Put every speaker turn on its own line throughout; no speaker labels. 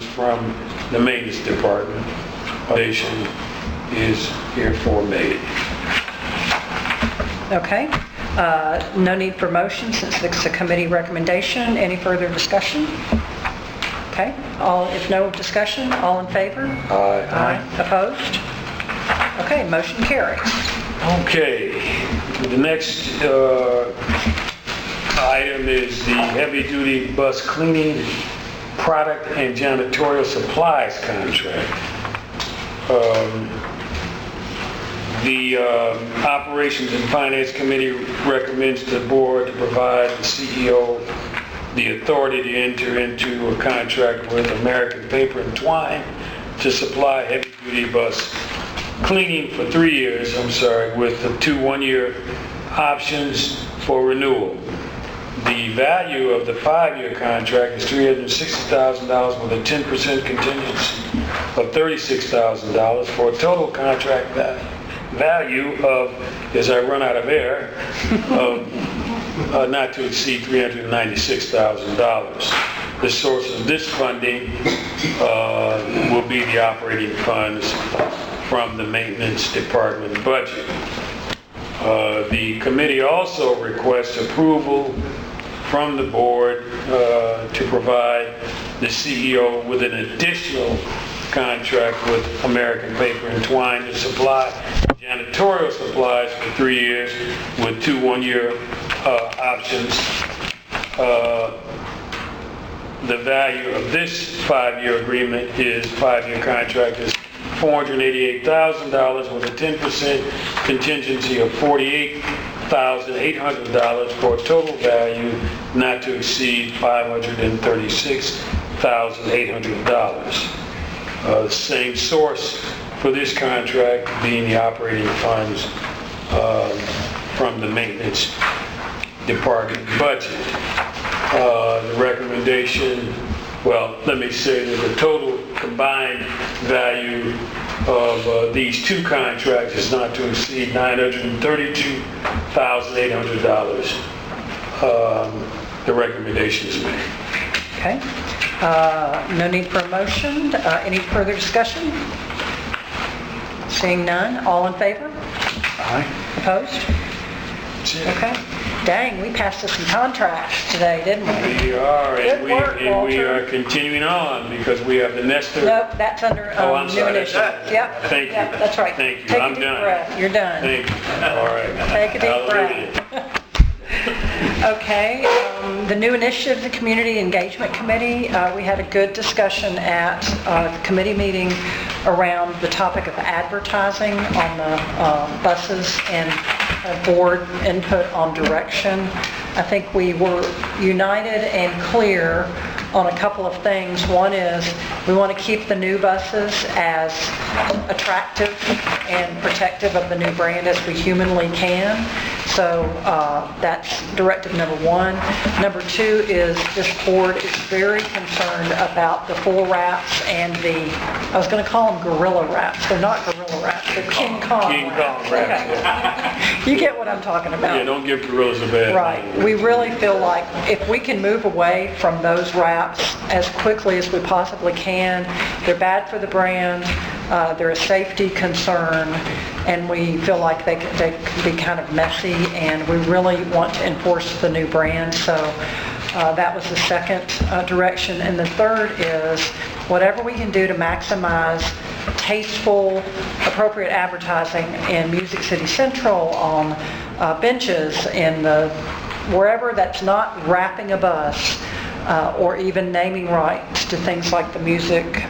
from the maintenance department. Foundation is herefore made.
Okay. No need for motion since it's a committee recommendation. Any further discussion? Okay. If no discussion, all in favor?
Aye.
Opposed? Okay, motion carries.
Okay. The next item is the heavy-duty bus cleaning product and janitorial supplies contract. The Operations and Finance Committee recommends to the board to provide the CEO the authority to enter into a contract with American Paper and Twine to supply heavy-duty bus cleaning for 3 years, with the 2 1-year options for renewal. The value of the 5-year contract is $360,000 with a 10% contingency of $36,000 for a total contract value of, as I run out of air, of not to exceed $396,000. The source of this funding will be the operating funds from the maintenance department budget. The committee also requests approval from the board to provide the CEO with an additional contract with American Paper and Twine to supply janitorial supplies for 3 years with 2 1-year options. The value of this 5-year agreement is 5-year contract is $488,000 with a 10% contingency of $48,800 for a total value not to exceed $536,800. Same source for this contract being the operating funds from the maintenance department budget. The recommendation, let me say that the total combined value of these two contracts is not to exceed $932,800. The recommendation is made.
Okay. No need for a motion. Any further discussion? Seeing none, all in favor?
Aye.
Opposed? Okay. Dang, we passed us some contracts today, didn't we?
We are,
Good work,
and we
Walter.
are continuing on because we have the Nestor.
Nope, that's under
I'm
new
sorry.
initiative. Yep.
Thank you.
Yep, that's right.
Thank you.
Take
I'm
a deep
done.
breath. You're done.
Thank you. All right.
Take a deep
Hallelujah.
breath. Okay, the new initiative, the Community Engagement Committee, we had a good discussion at the committee meeting around the topic of advertising on the buses and board input on direction. I think we were united and clear on a couple of things. One is we want to keep the new buses as attractive and protective of the new brand as we humanly can. So that's directive number one. Number two is this board is very concerned about the full wraps and I was going to call them gorilla wraps. They're not gorilla wraps, they're King Kong wraps.
Okay.
You get what I'm talking about.
Yeah, don't give gorillas a bad
Right.
name.
We really feel like if we can move away from those wraps as quickly as we possibly can, they're bad for the brand, they're a safety concern, and we feel like they can be kind of messy, and we really want to enforce the new brand. So that was the second direction. And the third is whatever we can do to maximize tasteful, appropriate advertising in Music City Central, on benches, in wherever that's not wrapping a bus, or even naming rights to things like the music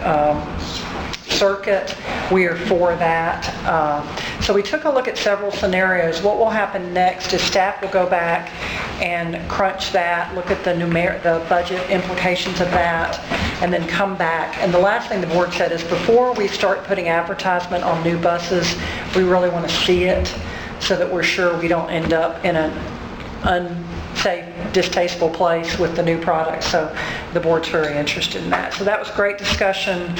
circuit, we are for that. So we took a look at several scenarios. What will happen next is staff will go back and crunch that, look at the budget implications of that, and then come back. And the last thing the board said is before we start putting advertisement on new buses, we really want to see it so that we're sure we don't end up in an unsafe, distasteful place with the new product. So the board's very interested in that. So that was great discussion.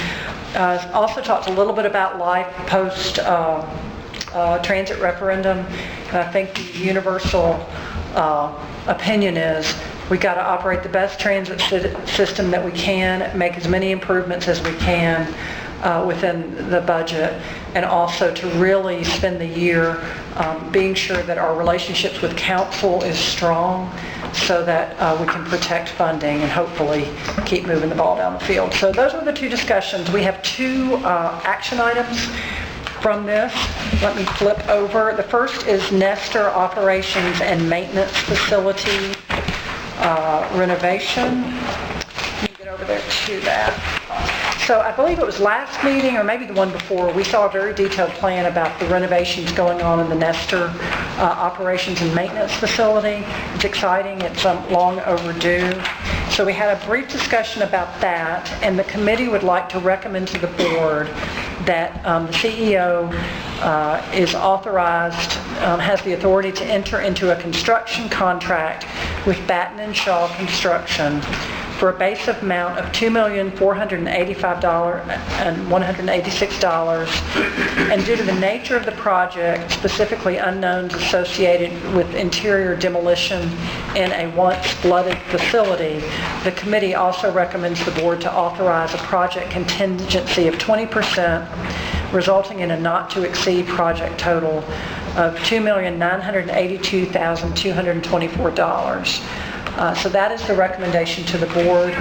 Also talked a little bit about life post transit referendum. And I think the universal opinion is We've got to operate the best transit system that we can, make as many improvements as we can within the budget, and also to really spend the year being sure that our relationships with council is strong so that we can protect funding and hopefully keep moving the ball down the field. So those are the two discussions. We have two action items from this. Let me flip over. The first is Nestor Operations and Maintenance Facility renovation. Let me get over there to that. So I believe it was last meeting or maybe the one before, we saw a very detailed plan about the renovations going on in the Nestor Operations and Maintenance Facility. It's exciting. It's long overdue. So we had a brief discussion about that, and the committee would like to recommend to the board that the CEO is authorized, has the authority to enter into a construction contract with Batten and Shaw Construction for a base amount of $2,485,186, and due to the nature of the project, specifically unknowns associated with interior demolition in a once flooded facility, the committee also recommends the board to authorize a project contingency of 20%, resulting in a not to exceed project total of $2,982,224. So that is the recommendation to the board.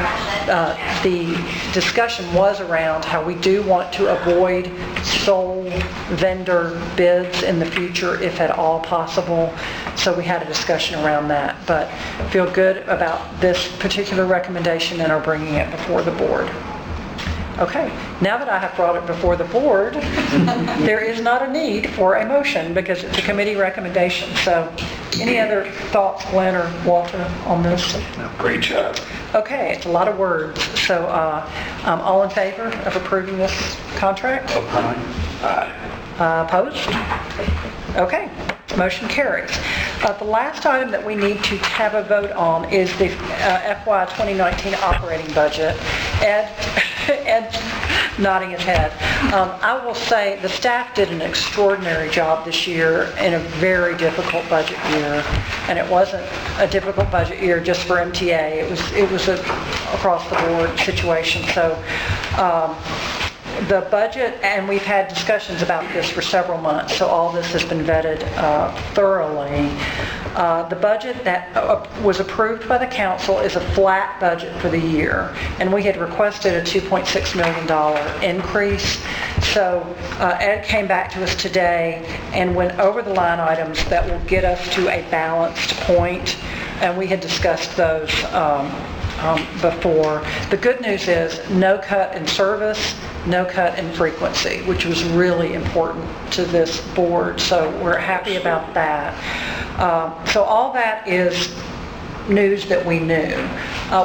The discussion was around how we do want to avoid sole vendor bids in the future if at all possible. So we had a discussion around that, but feel good about this particular recommendation and are bringing it before the board. Okay, now that I have brought it before the board, there is not a need for a motion because it's a committee recommendation. So any other thoughts, Glenn or Walter, on this?
Great job.
Okay, it's a lot of words. So all in favor of approving this contract?
Aye.
Opposed? Okay, motion carries. The last item that we need to have a vote on is the FY 2019 operating budget. Ed's nodding his head. I will say the staff did an extraordinary job this year in a very difficult budget year, and it wasn't a difficult budget year just for MTA. It was a across the board situation. So the budget, and we've had discussions about this for several months, so all this has been vetted thoroughly. The budget that was approved by the council is a flat budget for the year, and we had requested a $2.6 million increase. So Ed came back to us today and went over the line items that will get us to a balanced point, and we had discussed those before. The good news is no cut in service, no cut in frequency, which was really important to this board, so we're happy about that. So all that is news that we knew.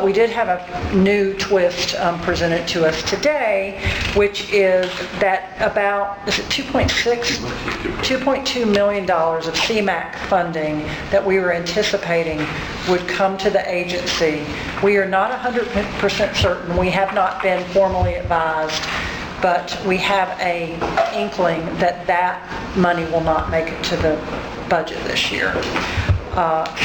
We did have a new twist presented to us today, which is that about, is it $2.2 million of CMAQ funding that we were anticipating would come to the agency. We are not 100% certain. We have not been formally advised, but we have a inkling that that money will not make it to the budget this year.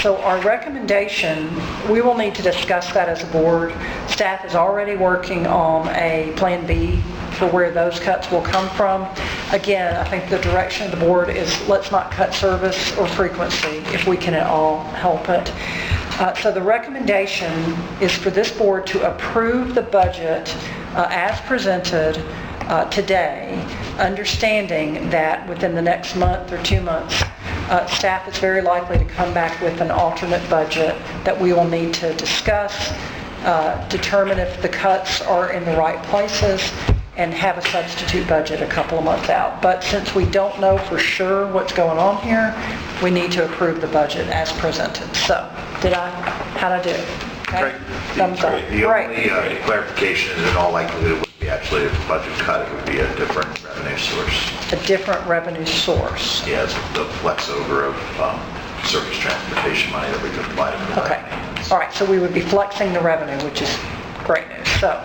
So our recommendation, we will need to discuss that as a board. Staff is already working on a Plan B for where those cuts will come from. Again, I think the direction of the board is let's not cut service or frequency if we can at all help it. So the recommendation is for this board to approve the budget as presented today, understanding that within the next month or 2 months, staff is very likely to come back with an alternate budget that we will need to discuss, determine if the cuts are in the right places, and have a substitute budget a couple of months out. But since we don't know for sure what's going on here, we need to approve the budget as presented. So, how'd I do? Okay?
Great.
Thumbs up.
The
Great.
only clarification is in all likelihood it wouldn't be actually a budget cut, it would be a different revenue source.
A different revenue source.
Yes, the flex over of surface transportation money that we could apply to provide
Okay.
maintenance.
All right, so we would be flexing the revenue, which is great news. So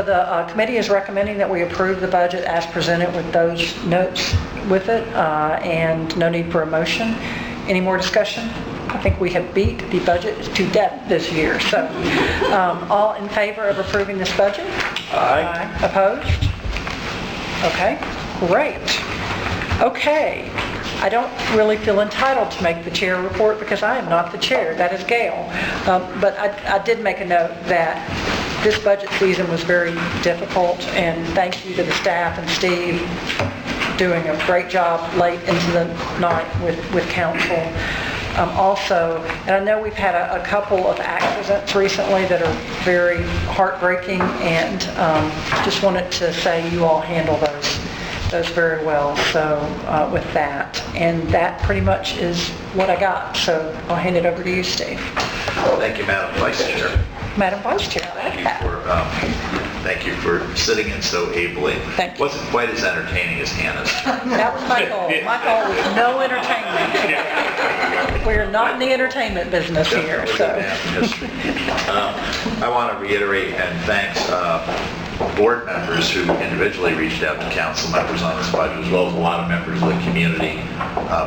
the committee is recommending that we approve the budget as presented with those notes with it, and no need for a motion. Any more discussion? I think we have beat the budget to death this year. So all in favor of approving this budget?
Aye.
Opposed? Okay, great. Okay, I don't really feel entitled to make the chair report because I am not the chair. That is Gail. But I did make a note that this budget season was very difficult, and thank you to the staff and Steve doing a great job late into the night with council. Also, and I know we've had a couple of accidents recently that are very heartbreaking, and just wanted to say you all handle those very well. So with that, and that pretty much is what I got. So I'll hand it over to you, Steve.
Thank you, Madam Vice Chair.
Madam Vice Chair.
Thank you for sitting in so ably.
Thank you.
Wasn't quite as entertaining as Hannah's.
That was my goal. My goal was no entertainment. We're not in the entertainment business here, so.
I want to reiterate and thank board members who individually reached out to council members on this budget, as well as a lot of members of the community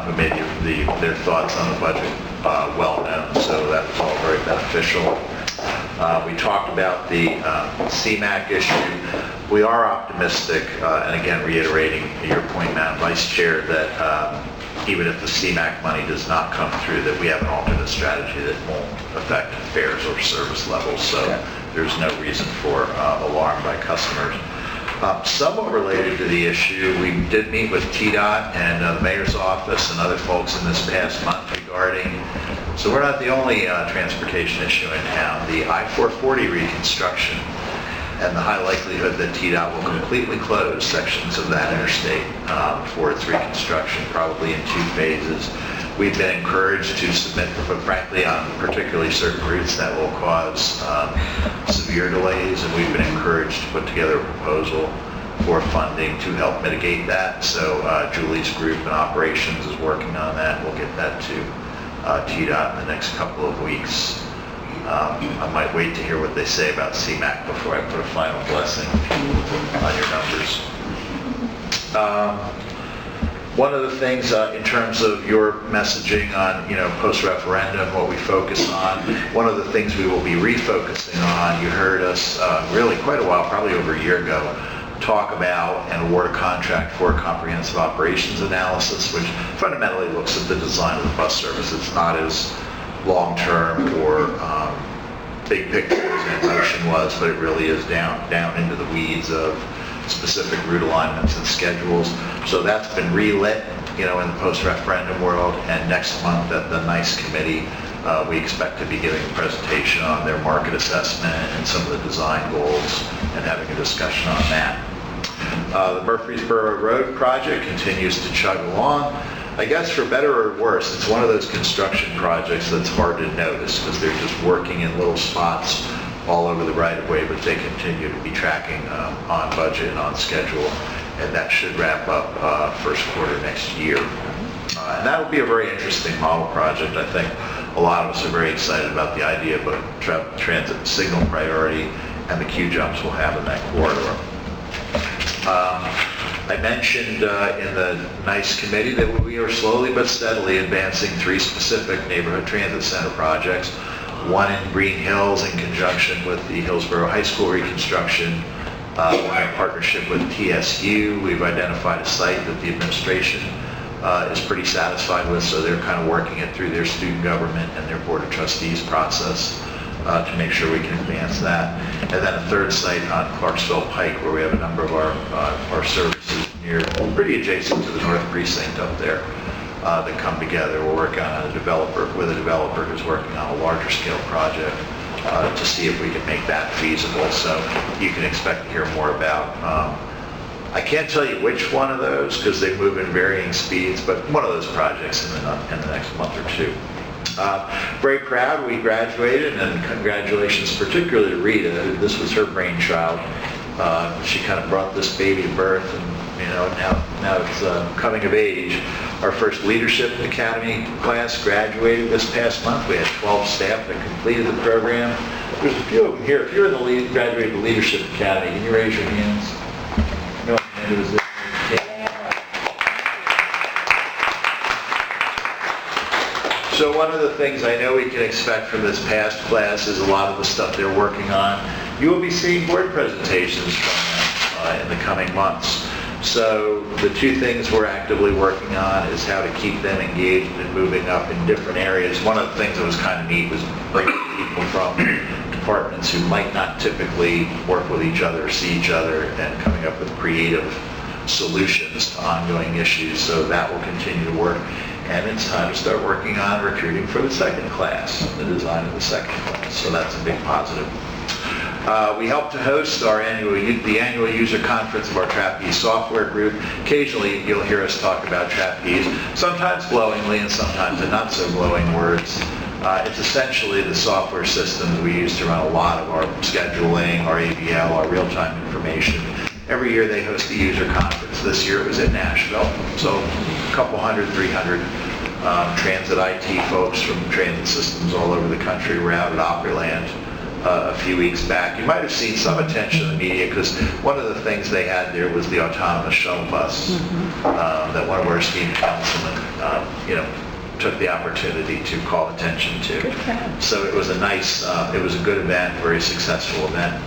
who made their thoughts on the budget well known. So that was all very beneficial. We talked about the CMAQ issue. We are optimistic, and again reiterating your point, Madam Vice Chair, that even if the CMAQ money does not come through, that we have an alternate strategy that won't affect fares or service levels. So there's no reason for alarm by customers. Somewhat related to the issue, we did meet with TDOT and the mayor's office and other folks in this past month regarding, so we're not the only transportation issue in town, the I-440 reconstruction and the high likelihood that TDOT will completely close sections of that interstate for its reconstruction, probably in 2 phases. We've been encouraged to submit, but frankly, on particularly certain routes that will cause severe delays, and we've been encouraged to put together a proposal for funding to help mitigate that. So Julie's group in operations is working on that. We'll get that to TDOT in the next couple of weeks. I might wait to hear what they say about CMAQ before I put a final blessing on your numbers. One of the things in terms of your messaging on, post-referendum, what we focus on, one of the things we will be refocusing on, you heard us really quite a while, probably over a year ago, talk about and award a contract for a comprehensive operations analysis, which fundamentally looks at the design of the bus service. It's not as long-term or big picture as motion was, but it really is down into the weeds of specific route alignments and schedules. So that's been relit, in the post-referendum world, and next month at the NICE committee, we expect to be giving a presentation on their market assessment and some of the design goals and having a discussion on that. The Murfreesboro Road project continues to chug along. I guess for better or worse, it's one of those construction projects that's hard to notice because they're just working in little spots all over the right-of-way, but they continue to be tracking on budget and on schedule, and that should wrap up first quarter next year. And that will be a very interesting model project. I think a lot of us are very excited about the idea of a transit signal priority and the queue jumps we'll have in that corridor. I mentioned in the NICE committee that we are slowly but steadily advancing 3 specific neighborhood transit center projects. One in Green Hills in conjunction with the Hillsborough High School reconstruction. One in partnership with TSU. We've identified a site that the administration is pretty satisfied with, so they're kind of working it through their student government and their board of trustees process to make sure we can advance that. And then a third site on Clarksville Pike, where we have a number of our services near, pretty adjacent to the North Precinct up there. That come together. We're working on a developer who's working on a larger scale project to see if we can make that feasible. So you can expect to hear more about. I can't tell you which one of those because they move in varying speeds, but one of those projects in the next month or 2. Very proud we graduated, and congratulations particularly to Rita. This was her brainchild. She kind of brought this baby to birth, and now it's coming of age. Our first Leadership Academy class graduated this past month. We had 12 staff that completed the program. There's a few of them here. If you're in the graduated Leadership Academy, can you raise your hands? No, it was So one of the things I know we can expect from this past class is a lot of the stuff they're working on. You will be seeing board presentations from them in the coming months. So the two things we're actively working on is how to keep them engaged and moving up in different areas. One of the things that was kind of neat was bringing people from departments who might not typically work with each other, see each other, and coming up with creative solutions to ongoing issues. So that will continue to work. And it's time to start working on recruiting for the second class, the design of the second class. So that's a big positive. We help to host the annual user conference of our Trapeze software group. Occasionally you'll hear us talk about Trapeze, sometimes glowingly and sometimes in not so glowing words. It's essentially the software systems we use to run a lot of our scheduling, our AVL, our real-time information. Every year they host a user conference. This year it was in Nashville, so a couple 300 transit IT folks from transit systems all over the country were out at Opryland a few weeks back. You might have seen some attention in the media because one of the things they had there was the autonomous shuttle bus that one of our esteemed councilmen, took the opportunity to call attention to. So it was a nice, it was a good event, very successful event.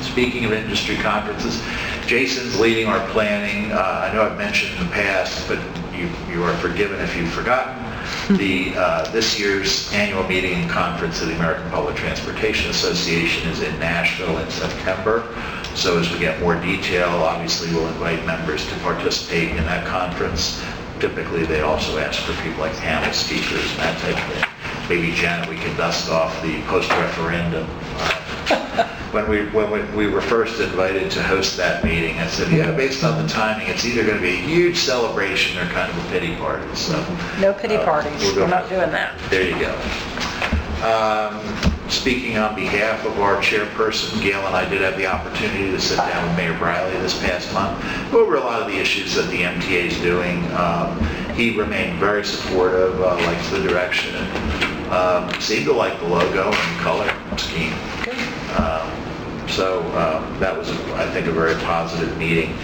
Speaking of industry conferences, Jason's leading our planning. I know I've mentioned in the past, but you are forgiven if you've forgotten. This year's annual meeting and conference of the American Public Transportation Association is in Nashville in September. So as we get more detail, obviously we'll invite members to participate in that conference. Typically they also ask for people like panel speakers and that type of thing. Maybe Janet, we can dust off the post-referendum. When we were first invited to host that meeting, I said, based on the timing, it's either going to be a huge celebration or kind of a pity party. So,
no pity parties. We're not doing that.
There you go. Speaking on behalf of our chairperson, Gail and I did have the opportunity to sit down with Mayor Briley this past month, go over a lot of the issues that the MTA is doing. He remained very supportive, likes the direction, seemed to like the logo and the color scheme. So that was, I think, a very positive meeting.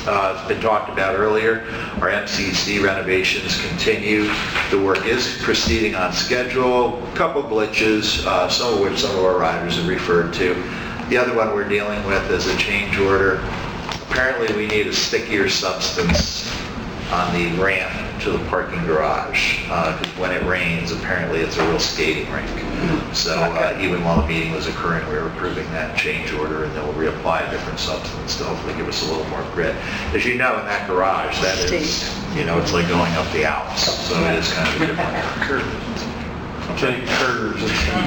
It's been talked about earlier. Our MCC renovations continue. The work is proceeding on schedule. A couple glitches, some of which some of our riders have referred to. The other one we're dealing with is a change order. Apparently we need a stickier substance on the ramp to the parking garage, because when it rains, apparently it's a real skating rink. So even while the meeting was occurring, we were approving that change order, and then we'll reapply a different substance to hopefully give us a little more grit. As you know, in that garage, that is, it's like going up the Alps, so it is kind of a different curve.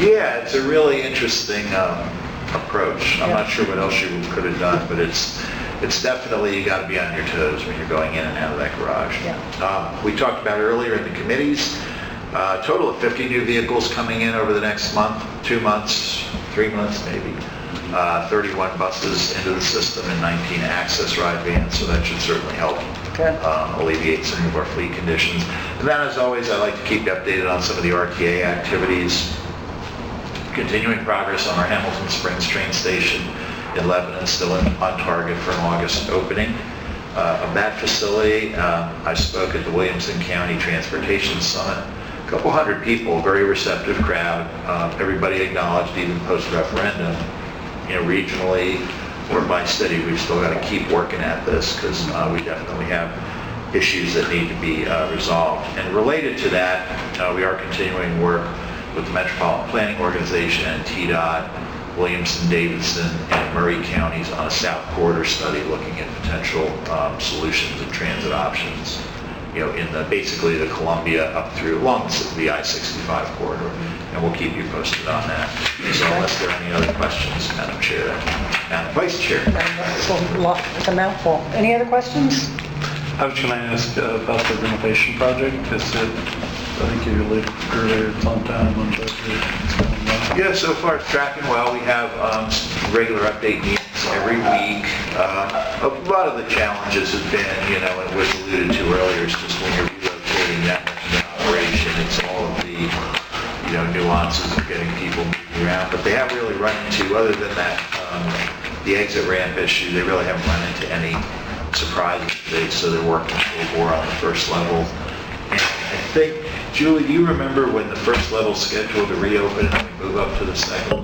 Yeah, it's a really interesting approach. I'm not sure what else you could have done, but it's definitely, you got to be on your toes when you're going in and out of that garage. We talked about earlier in the committees, a total of 50 new vehicles coming in over the next month, 2 months, 3 months maybe. 31 buses into the system and 19 access ride vans, so that should certainly help alleviate some of our fleet conditions. And then, as always, I like to keep you updated on some of the RTA activities. Continuing progress on our Hamilton Springs train station in Lebanon, still on target for an August opening. Of that facility, I spoke at the Williamson County Transportation Summit. A couple hundred people, very receptive crowd. Everybody acknowledged, even post-referendum, regionally or by city, we've still got to keep working at this because we definitely have issues that need to be resolved. And related to that, we are continuing work with the Metropolitan Planning Organization and TDOT, Williamson-Davidson, and Murray counties on a South Corridor study looking at potential solutions and transit options, in basically the Columbia up through along the I-65 corridor. And we'll keep you posted on that. So unless there are any other questions, Madam Chair, Madam Vice Chair.
It's a mouthful. Any other questions?
I was going to ask about the renovation project. I think you alluded earlier, it's on time, on budget.
Yeah, so far it's tracking well. We have regular update meetings every week. A lot of the challenges have been, and was alluded to earlier, is just when you're relocating that much of an operation, it's all of the, nuances of getting people moving around. But they haven't really run into, other than that, the exit ramp issue, they really haven't run into any surprises. So they're working full bore on the first level. And I think Julie, do you remember when the first level's scheduled to reopen and we move up to the second?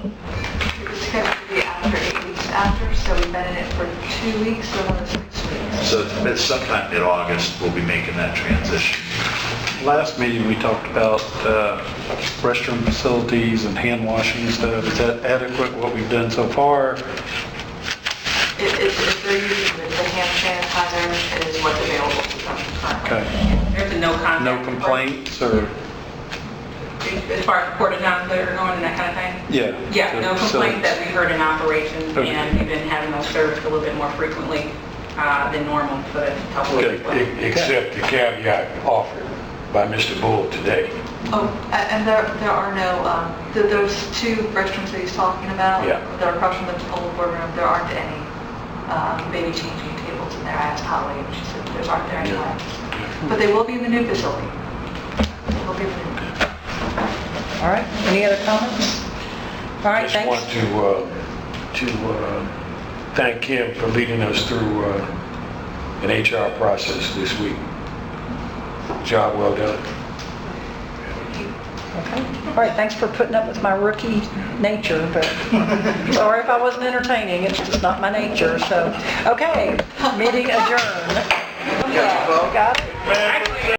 It was scheduled to be after 8 weeks after, so we've been in it for 2 weeks, so another 6 weeks.
So it's sometime mid-August, we'll be making that transition.
Last meeting, we talked about restroom facilities and hand washing and stuff. Is that adequate, what we've done so far?
If they're using the hand sanitizer, it is what's available to them currently.
Okay.
There's been no contact.
No complaints or?
As far as porta johns that are going and that kind of thing?
Yeah.
Yeah, no complaints that we heard in operations,
Okay.
and we've been having those serviced a little bit more frequently than normal for the couple of weeks.
Except the caveat offered by Mr. Bull today.
Oh, and there are no, those 2 restrooms that he's talking about,
Yeah.
that are across from the old boardroom, there aren't any baby changing tables in there. I asked Holly, and she said there aren't there anymore. But they will be in the new facility. They will be in the new.
All right, any other comments? All right,
Just want
thanks.
to thank Kim for leading us through an HR process this week. Job well done.
Okay. All right, thanks for putting up with my rookie nature, but sorry if I wasn't entertaining, it's just not my nature, so. Okay, meeting adjourned. Got it?